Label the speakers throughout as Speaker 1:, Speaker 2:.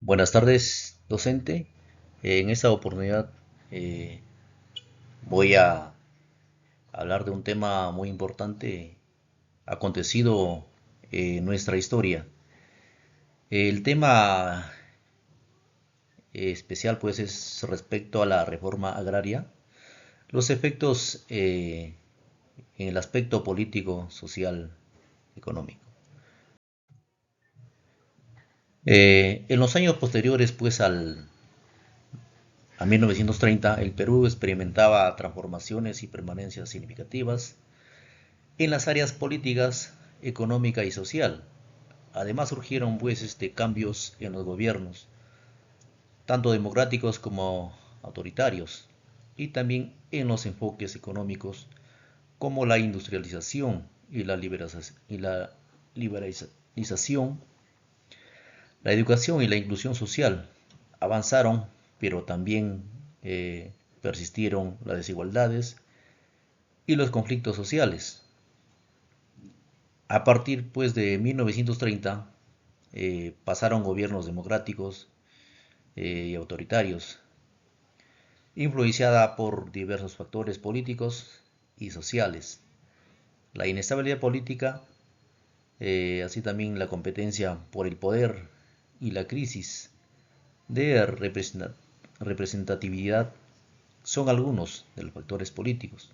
Speaker 1: Buenas tardes, docente. En esta oportunidad eh, voy a hablar de un tema muy importante acontecido en nuestra historia. El tema especial pues es respecto a la reforma agraria, los efectos en el aspecto político, social, económico. En los años posteriores pues a 1930, el Perú experimentaba transformaciones y permanencias significativas en las áreas políticas, económica y social. Además surgieron pues cambios en los gobiernos, tanto democráticos como autoritarios, y también en los enfoques económicos como la industrialización y la liberalización, la educación y la inclusión social avanzaron, pero también persistieron las desigualdades y los conflictos sociales. A partir pues de 1930 pasaron gobiernos democráticos y autoritarios, influenciada por diversos factores políticos y sociales. La inestabilidad política, así también la competencia por el poder y la crisis de representatividad son algunos de los factores políticos.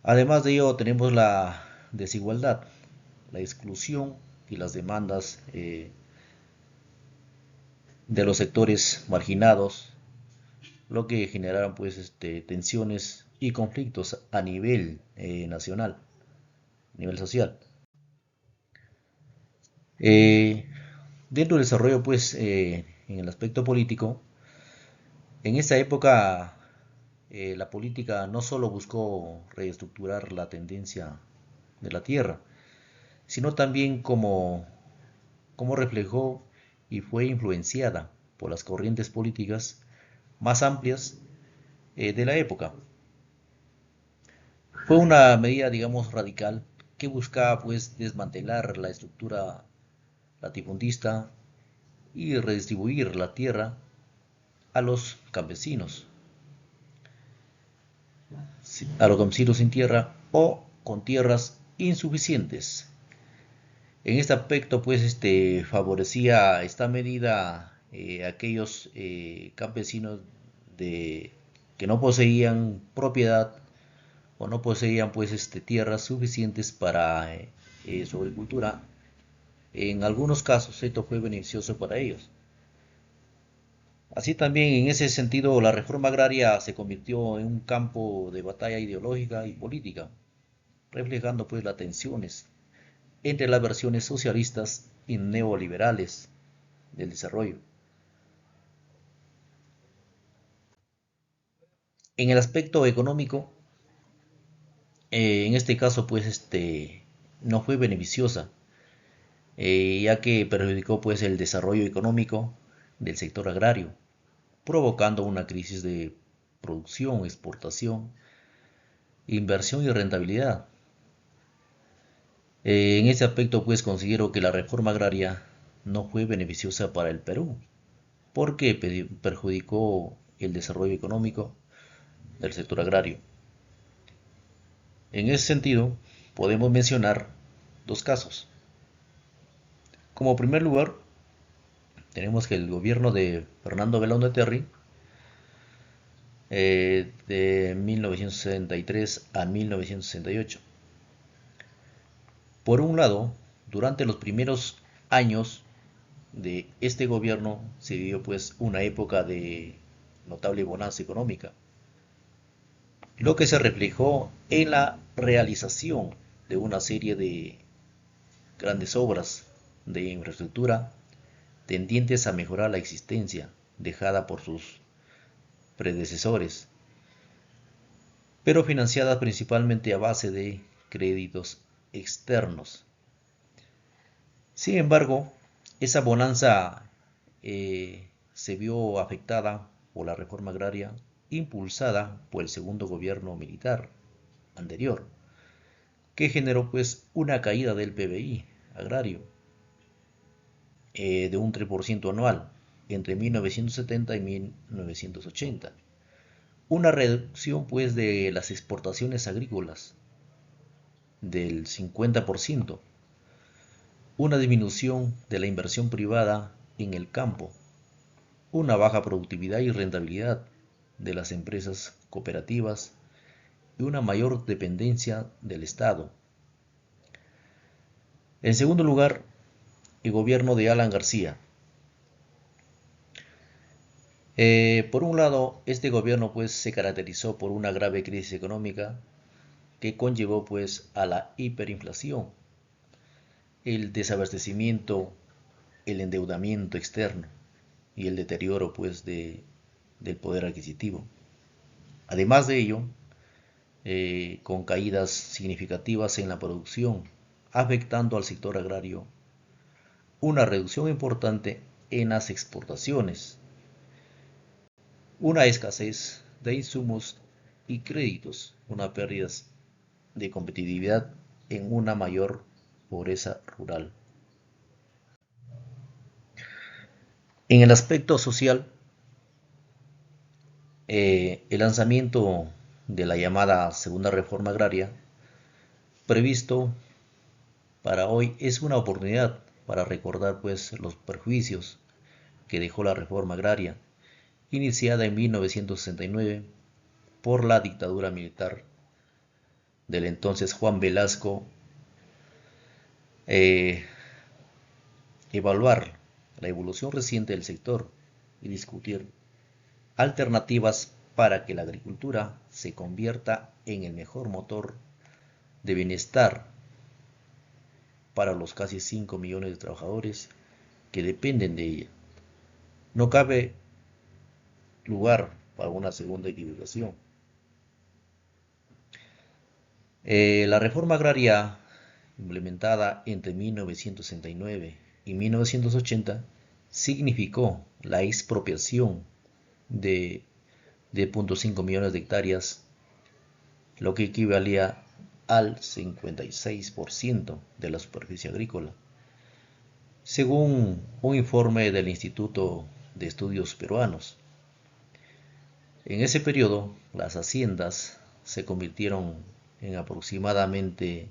Speaker 1: Además de ello tenemos la desigualdad, la exclusión y las demandas de los sectores marginados, lo que generaron pues tensiones y conflictos a nivel nacional, a nivel social. Eh, Dentro del desarrollo pues en el aspecto político, en esta época la política no solo buscó reestructurar la tendencia de la tierra, sino también como reflejó y fue influenciada por las corrientes políticas más amplias de la época. Fue una medida, digamos, radical que buscaba pues desmantelar la estructura latifundista y redistribuir la tierra a los campesinos, a los campesinos sin tierra o con tierras insuficientes. En este aspecto, pues, favorecía esta medida aquellos campesinos de, que no poseían propiedad o no poseían, pues, tierras suficientes para su agricultura. En algunos casos esto fue beneficioso para ellos. Así también en ese sentido la reforma agraria se convirtió en un campo de batalla ideológica y política, reflejando pues las tensiones entre las versiones socialistas y neoliberales del desarrollo. En el aspecto económico, en este caso pues no fue beneficiosa, ya que perjudicó pues el desarrollo económico del sector agrario, provocando una crisis de producción, exportación, inversión y rentabilidad. En ese aspecto pues considero que la reforma agraria no fue beneficiosa para el Perú, porque perjudicó el desarrollo económico del sector agrario. En ese sentido, podemos mencionar dos casos. Como primer lugar, tenemos que el gobierno de Fernando Belaúnde Terry, de 1963 a 1968. Por un lado, durante los primeros años de este gobierno se vivió pues una época de notable bonanza económica, lo que se reflejó en la realización de una serie de grandes obras de infraestructura tendientes a mejorar la existencia dejada por sus predecesores, pero financiadas principalmente a base de créditos externos. Sin embargo, esa bonanza se vio afectada por la reforma agraria impulsada por el segundo gobierno militar anterior, que generó pues una caída del PBI agrario. de un 3% anual entre 1970 y 1980. Una reducción pues de las exportaciones agrícolas del 50%, una disminución de la inversión privada en el campo, una baja productividad y rentabilidad de las empresas cooperativas y una mayor dependencia del Estado. En segundo lugar, el gobierno de Alan García. Por un lado, este gobierno pues se caracterizó por una grave crisis económica que conllevó pues a la hiperinflación, el desabastecimiento, el endeudamiento externo y el deterioro pues del poder adquisitivo. Además de ello, con caídas significativas en la producción, afectando al sector agrario, una reducción importante en las exportaciones, una escasez de insumos y créditos, una pérdida de competitividad en una mayor pobreza rural. En el aspecto social, el lanzamiento de la llamada segunda reforma agraria previsto para hoy es una oportunidad para recordar pues los perjuicios que dejó la reforma agraria iniciada en 1969 por la dictadura militar del entonces Juan Velasco, eh, evaluar la evolución reciente del sector y discutir alternativas para que la agricultura se convierta en el mejor motor de bienestar para los casi 5 millones de trabajadores que dependen de ella. No cabe lugar para una segunda equivocación. La reforma agraria implementada entre 1969 y 1980 significó la expropiación de 10.5 millones de hectáreas, lo que equivalía al 56% de la superficie agrícola, según un informe del Instituto de Estudios Peruanos. En ese periodo, las haciendas se convirtieron en aproximadamente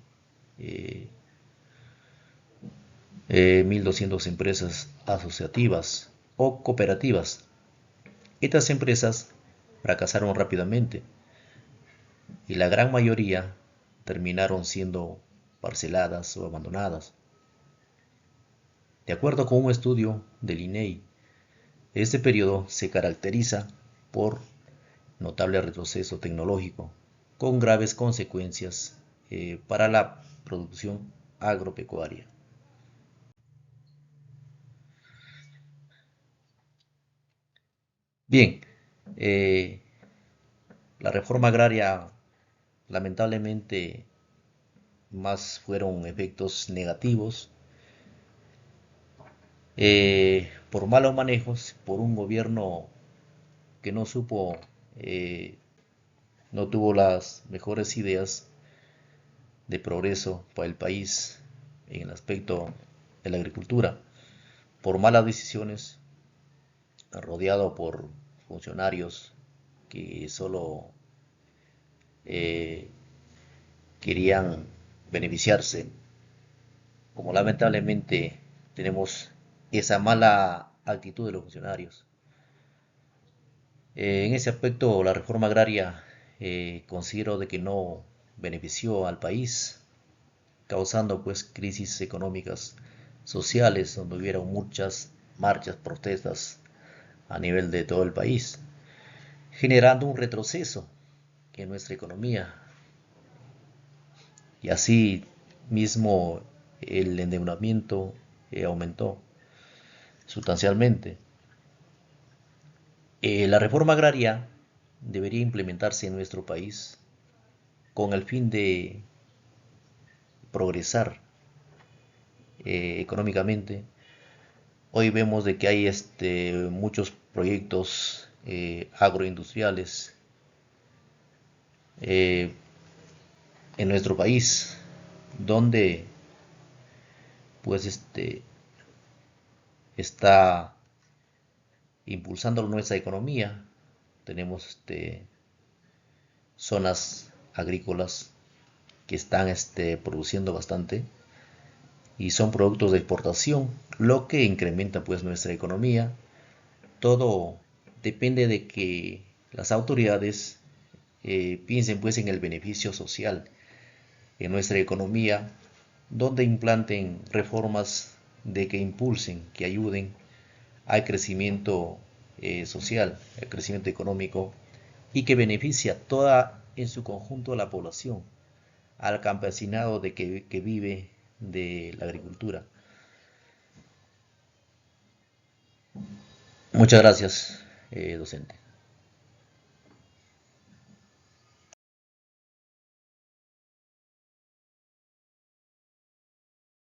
Speaker 1: 1.200 empresas asociativas o cooperativas. Estas empresas fracasaron rápidamente y la gran mayoría terminaron siendo parceladas o abandonadas. De acuerdo con un estudio del INEI, este periodo se caracteriza por notable retroceso tecnológico, con graves consecuencias para la producción agropecuaria. Bien, eh, la reforma agraria lamentablemente más fueron efectos negativos por malos manejos, por un gobierno que no supo, eh, no tuvo las mejores ideas de progreso para el país en el aspecto de la agricultura, por malas decisiones, rodeado por funcionarios que solo eh, querían beneficiarse, como lamentablemente tenemos esa mala actitud de los funcionarios. En ese aspecto, la reforma agraria considero de que no benefició al país, causando pues crisis económicas, sociales, donde hubieron muchas marchas, protestas a nivel de todo el país, generando un retroceso en nuestra economía. Y así mismo el endeudamiento aumentó sustancialmente. La reforma agraria debería implementarse en nuestro país con el fin de progresar económicamente. Hoy vemos de que hay muchos proyectos agroindustriales eh, en nuestro país donde pues está impulsando nuestra economía. Tenemos zonas agrícolas que están produciendo bastante y son productos de exportación, lo que incrementa pues nuestra economía. Todo depende de que las autoridades piensen pues en el beneficio social en nuestra economía, donde implanten reformas de que impulsen, que ayuden al crecimiento social, al crecimiento económico y que beneficia toda en su conjunto a la población, al campesinado que vive de la agricultura. Muchas gracias, docente.